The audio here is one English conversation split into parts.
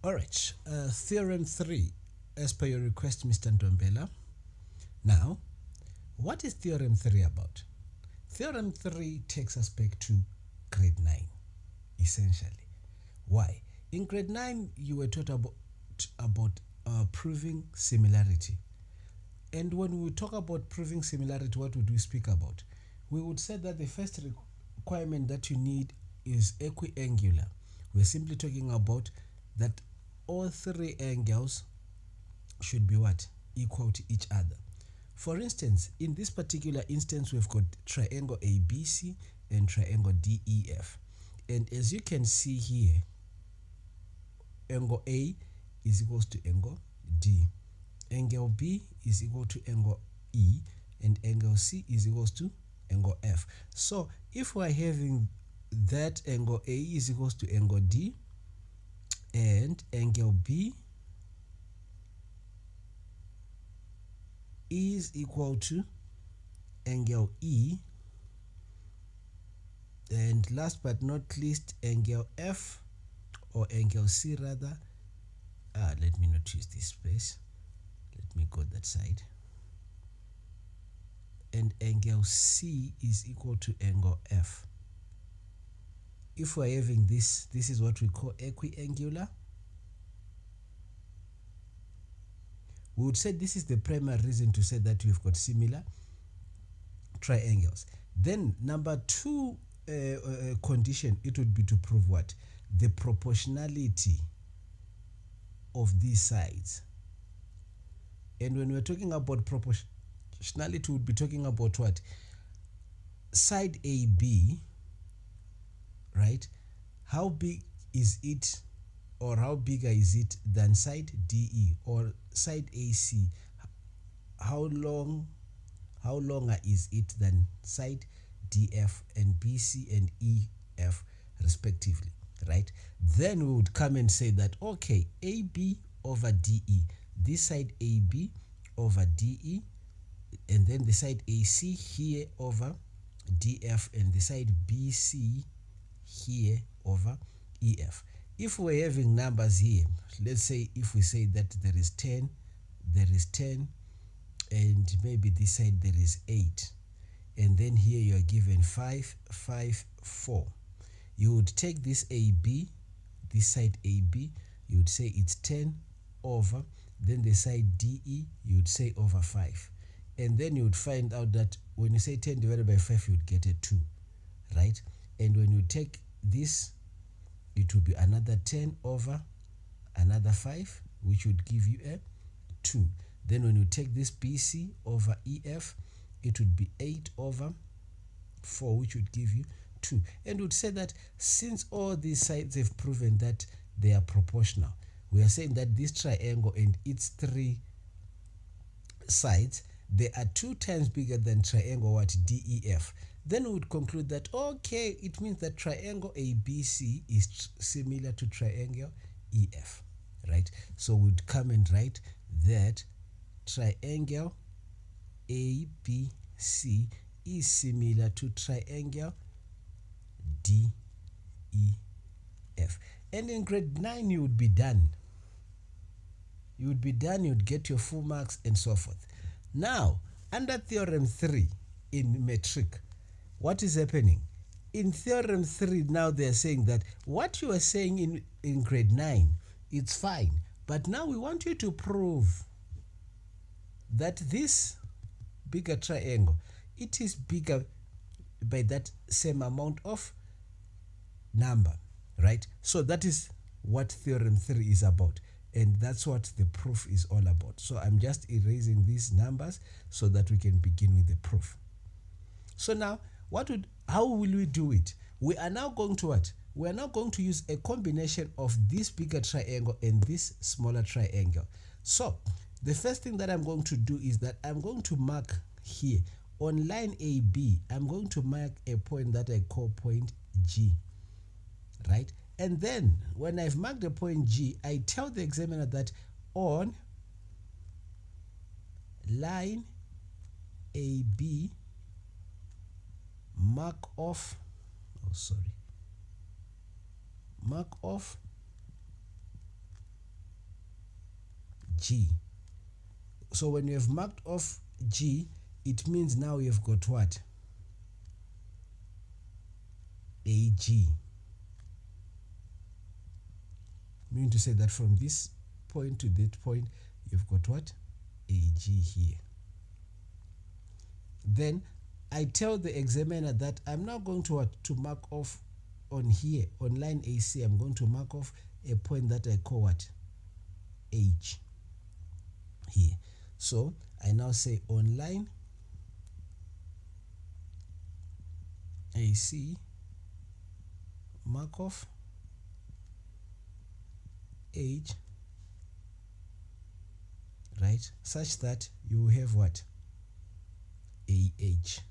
All right, theorem 3, as per your request, Mr. Ntombela. Now, what is theorem 3 about? Theorem 3 takes us back to grade 9, essentially. Why? In grade 9, you were taught about proving similarity. And when we talk about proving similarity, what would we speak about? We would say that the first requirement that you need is equiangular. We're simply talking about that all three angles should be what? Equal to each other. For instance, in this particular instance, we've got triangle ABC and triangle DEF. And as you can see here, angle A is equals to angle D. Angle B is equal to angle E, and angle C is equals to angle F. So if we're having that angle A is equals to angle D, and angle B is equal to angle E, and last but not least, angle F, or angle C rather, let me not use this space, let me go that side, and angle C is equal to angle F. If we're having this is what we call equiangular. We would say this is the primary reason to say that we've got similar triangles. Then number 2 condition, it would be to prove what? The proportionality of these sides. And when we're talking about proportionality, we would be talking about what? Side AB, right? How big is it, or how bigger is it than side DE, or side AC? How longer is it than side DF and BC and EF respectively, right? Then we would come and say that, okay, AB over DE, this side AB over DE, and then the side AC here over DF, and the side BC here over EF. If we're having numbers here, let's say if we say that there is 10, and maybe this side there is 8, and then here you are given 5, 5, 4. You would take this AB, this side AB, you would say it's 10 over, then the side DE, you would say over 5. And then you would find out that when you say 10 divided by 5, you would get a 2, right? And when you take this, it would be another 10 over another 5, which would give you a 2. Then when you take this BC over EF, it would be 8 over 4, which would give you 2. And would say that since all these sides have proven that they are proportional, we are saying that this triangle and its 3 sides, they are 2 times bigger than triangle what? DEF. Then we would conclude that, okay, it means that triangle ABC is similar to triangle EF, right? So we'd come and write that triangle ABC is similar to triangle DEF. And in grade 9, you would be done. You would be done, you would get your full marks and so forth. Now, under theorem 3 in Matric, what is happening? In theorem 3, now they're saying that what you are saying in grade 9, it's fine. But now we want you to prove that this bigger triangle, it is bigger by that same amount of number, right? So that is what theorem 3 is about. And that's what the proof is all about. So I'm just erasing these numbers so that we can begin with the proof. So now, how will we do it? We are now going to what? We are now going to use a combination of this bigger triangle and this smaller triangle. So the first thing that I'm going to do is that I'm going to mark here on line AB, I'm going to mark a point that I call point G, right? And then when I've marked the point G, I tell the examiner that on line AB, mark off G. So when you have marked off G, it means now you've got what? AG. Meaning to say that from this point to that point, you've got what? AG here. Then I tell the examiner that I'm now going to what? To mark off on here, on line AC, I'm going to mark off a point that I call what? H here. So I now say on line AC, mark off H, right, such that you have what? AH.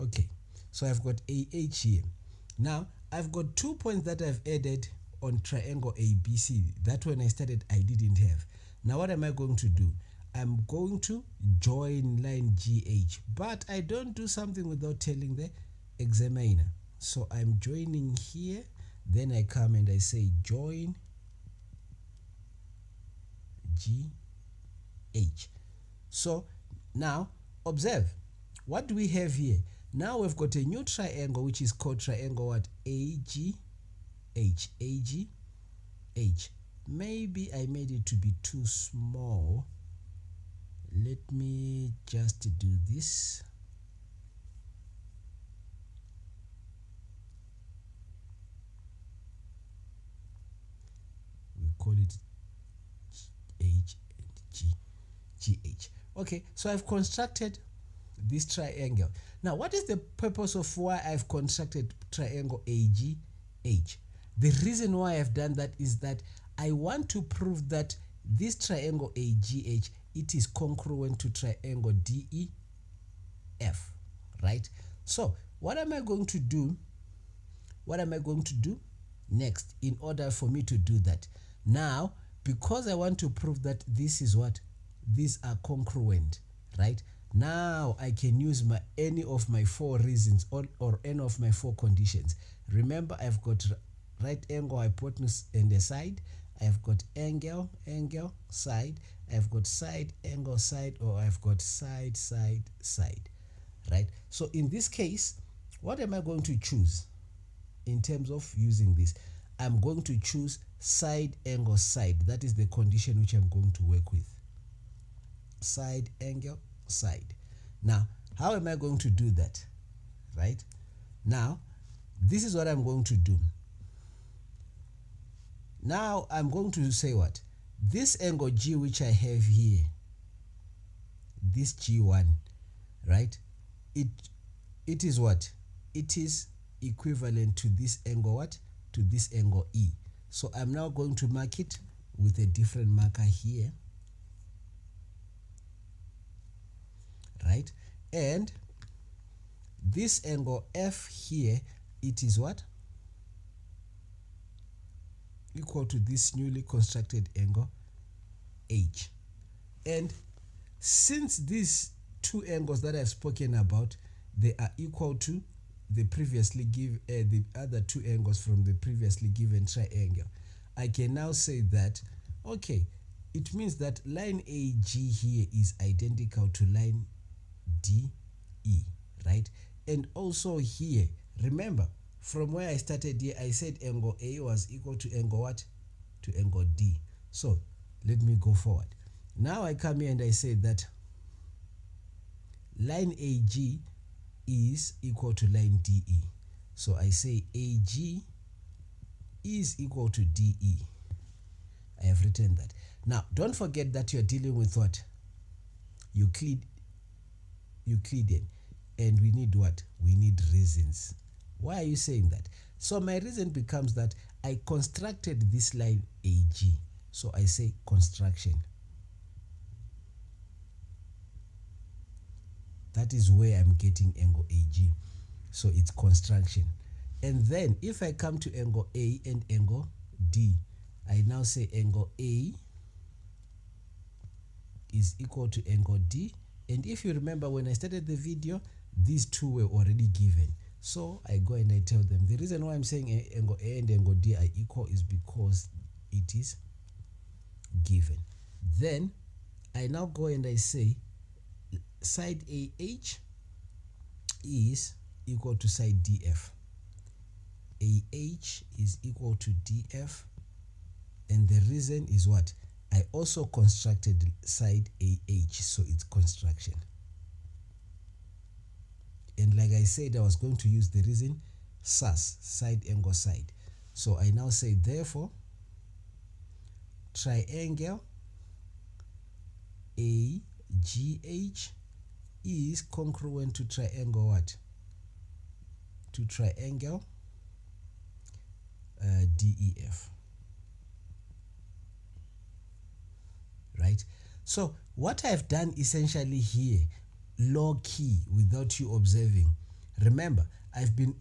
Okay, so I've got AH here. Now I've got 2 points that I've added on triangle ABC. That when I started I didn't have. Now what am I going to do? I'm going to join line GH, but I don't do something without telling the examiner. So I'm joining here, then I come and I say join GH. So now observe, what do we have here? Now we've got a new triangle which is called triangle what? AGH. AGH. Maybe I made it to be too small. Let me just do this. We call it H and GH. Okay, so I've constructed this triangle. Now, what is the purpose of why I've constructed triangle AGH? The reason why I've done that is that I want to prove that this triangle AGH, it is congruent to triangle DEF, right? So what am I going to do? What am I going to do next in order for me to do that? Now, because I want to prove that this is what? These are congruent, right? Now I can use any of my 4 reasons or any of my 4 conditions. Remember, I've got right angle, hypotenuse, and a side. I've got angle, side. I've got side, angle, side, or I've got side, side, side, right? So in this case, what am I going to choose in terms of using this? I'm going to choose side, angle, side. That is the condition which I'm going to work with. Side, angle, side. Now, how am I going to do that? Right? Now, this is what I'm going to do. Now, I'm going to say what? This angle G which I have here, this G1, right? It is what? It is equivalent to this angle what? To this angle E. So I'm now going to mark it with a different marker here. Right? And this angle F here, it is what? Equal to this newly constructed angle H. And since these 2 angles that I've spoken about, they are equal to the previously given the other 2 angles from the previously given triangle, I can now say that, okay, it means that line AG here is identical to line DE, right? And also here, remember, from where I started here, I said angle A was equal to angle what? To angle D. So let me go forward. Now I come here and I say that line AG is equal to line DE. So I say AG is equal to DE. I have written that. Now, don't forget that you're dealing with what? Euclidean. And we need what? We need reasons. Why are you saying that? So my reason becomes that I constructed this line AG. So I say construction. That is where I'm getting angle AG. So it's construction. And then if I come to angle A and angle D, I now say angle A is equal to angle D. And if you remember when I started the video, these two were already given. So I go and I tell them the reason why I'm saying angle A and angle D are equal is because it is given. Then I now go and I say side AH is equal to side DF. AH is equal to DF, and the reason is what? I also constructed side AH, so it's construction. And like I said, I was going to use the reason SAS, side angle side. So I now say therefore triangle AGH is congruent to triangle what? To triangle DEF. Right? So what I've done essentially here, low key, without you observing, remember, I've been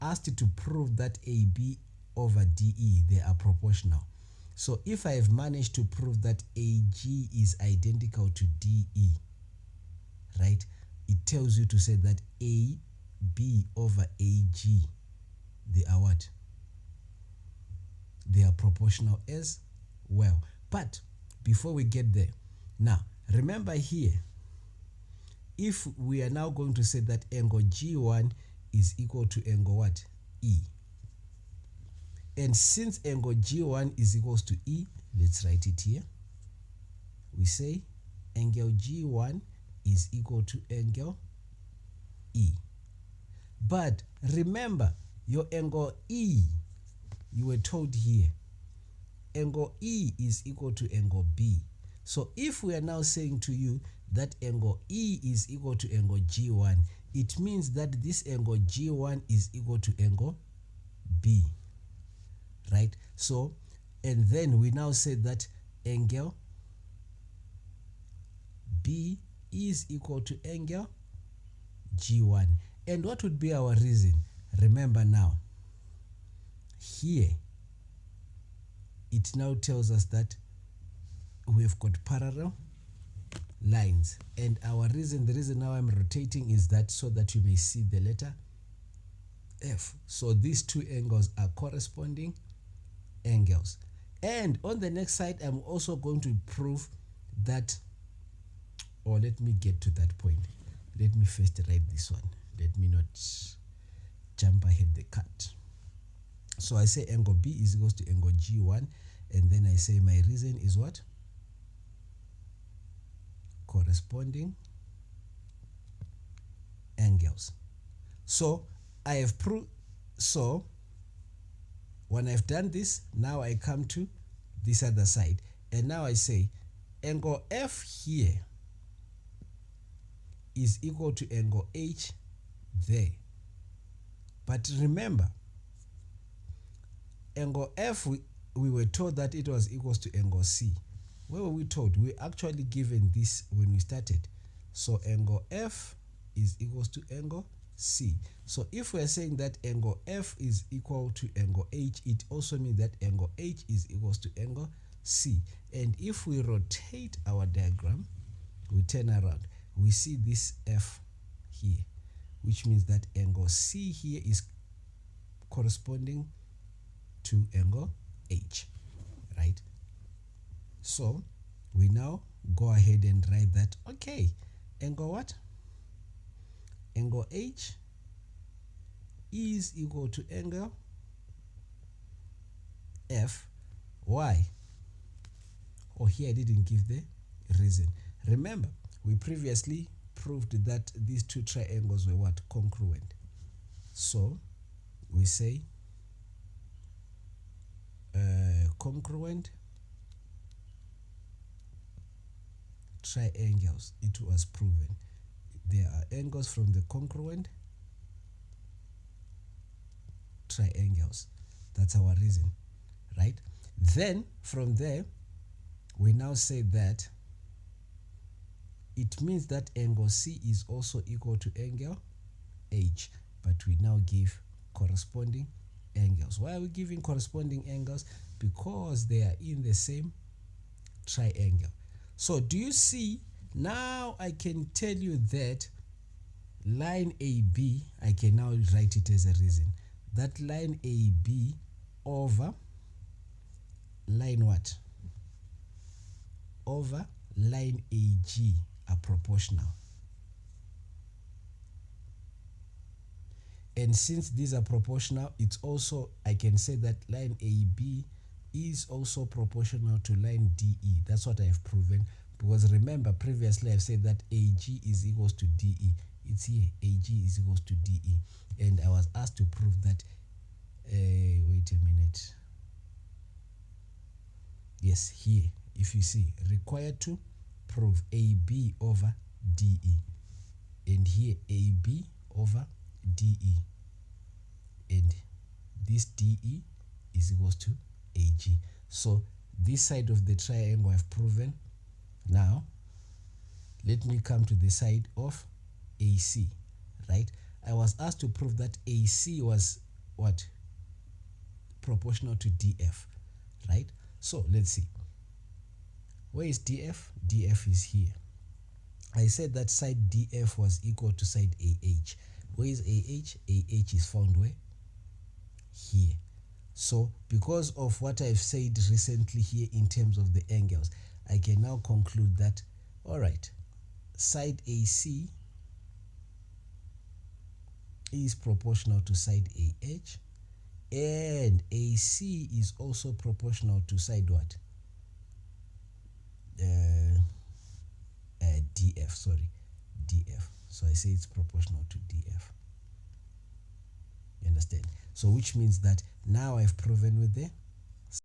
asked to prove that AB over DE, they are proportional. So if I have managed to prove that AG is identical to DE, right, it tells you to say that AB over AG, they are what? They are proportional as well. But before we get there, now remember here, if we are now going to say that angle G1 is equal to angle what? E. And since angle G1 is equals to E, let's write it here. We say angle G1 is equal to angle E. But remember, your angle E, you were told here, angle E is equal to angle B. So if we are now saying to you that angle E is equal to angle G1, it means that this angle G1 is equal to angle B, right? So, and then we now say that angle B is equal to angle G1. And what would be our reason? Remember now, here, it now tells us that we've got parallel lines, and our reason, the reason now I'm rotating is that so that you may see the letter F. So these two angles are corresponding angles. And on the next side, I'm also going to prove that, or let me get to that point. Let me first write this one. Let me not jump ahead the cut. So I say angle B is equals to angle G1, and then I say my reason is what? Corresponding angles. So I have proved, so when I've done this, now I come to this other side, and now I say angle F here is equal to angle H there. But remember, angle F, we were told that it was equals to angle C. Where were we told? We actually given this when we started. So angle F is equals to angle C. So if we're saying that angle F is equal to angle H, it also means that angle H is equals to angle C. And if we rotate our diagram, we turn around, we see this F here, which means that angle C here is corresponding to angle H, right? So we now go ahead and write that, okay, angle what? Angle H is equal to angle F. Why? Oh, here I didn't give the reason. Remember, we previously proved that these two triangles were what? Congruent. So we say congruent triangles. It was proven. There are angles from the congruent triangles. That's our reason, right? Then from there, we now say that it means that angle C is also equal to angle H, but we now give corresponding angles. Why are we giving corresponding angles? Because they are in the same triangle. So do you see? Now I can tell you that line AB, I can now write it as a reason. That line AB over line what? Over line AG are proportional. And since these are proportional, it's also, I can say that line AB is also proportional to line DE. That's what I've proven. Because remember, previously I've said that AG is equals to DE. It's here, AG is equals to DE. And I was asked to prove that, wait a minute. Yes, here, if you see, required to prove AB over DE. And here, AB over DE. And this DE is equals to AG. So this side of the triangle I've proven. Now, let me come to the side of AC, right? I was asked to prove that AC was what? Proportional to DF, right? So let's see. Where is DF? DF is here. I said that side DF was equal to side AH. Where is AH? AH is found where? Here. So because of what I've said recently here in terms of the angles, I can now conclude that, all right, side AC is proportional to side AH, and AC is also proportional to side what? DF, sorry, DF. So I say it's proportional to DF. You understand? So which means that now I've proven with the